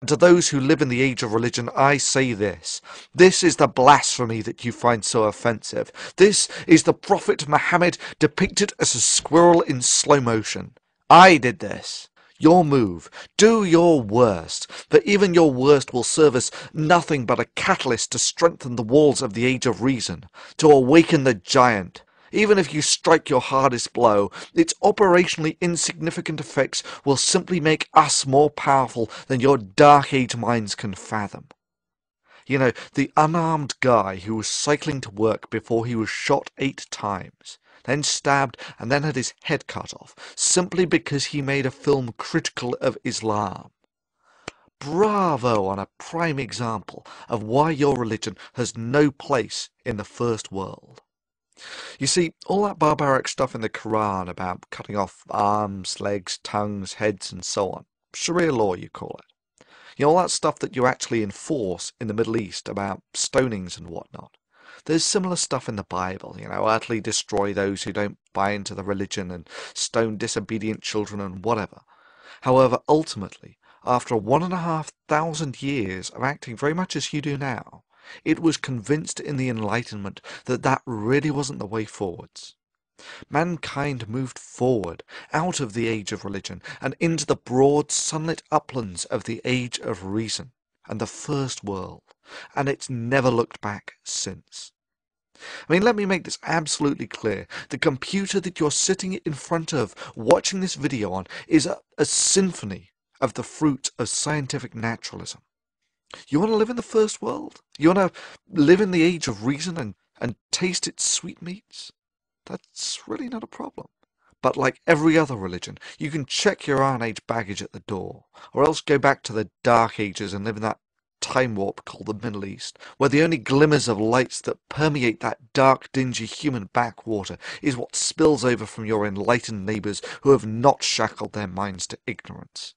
To those who live in the age of religion, I say this. This is the blasphemy that you find so offensive. This is the Prophet Muhammad depicted as a squirrel in slow motion. I did this. Your move. Do your worst. But even your worst will serve as nothing but a catalyst to strengthen the walls of the age of reason, to awaken the giant. Even if you strike your hardest blow, its operationally insignificant effects will simply make us more powerful than your Dark Age minds can fathom. You know, the unarmed guy who was cycling to work before he was shot 8 times, then stabbed and then had his head cut off, simply because he made a film critical of Islam. Bravo on a prime example of why your religion has no place in the first world. You see, all that barbaric stuff in the Quran about cutting off arms, legs, tongues, heads, and so on. Sharia law, you call it. You know, all that stuff that you actually enforce in the Middle East about stonings and whatnot. There's similar stuff in the Bible, you know, utterly destroy those who don't buy into the religion and stone disobedient children and whatever. However, ultimately, after 1,500 years of acting very much as you do now, it was convinced in the Enlightenment that that really wasn't the way forwards. Mankind moved forward out of the age of religion and into the broad sunlit uplands of the age of reason and the first world, and it's never looked back since. I mean, let me make this absolutely clear. The computer that you're sitting in front of, watching this video on, is a symphony of the fruit of scientific naturalism. You want to live in the first world? You want to live in the age of reason and taste its sweetmeats? That's really not a problem. But like every other religion, you can check your Iron Age baggage at the door, or else go back to the Dark Ages and live in that time warp called the Middle East, where the only glimmers of lights that permeate that dark, dingy human backwater is what spills over from your enlightened neighbours who have not shackled their minds to ignorance.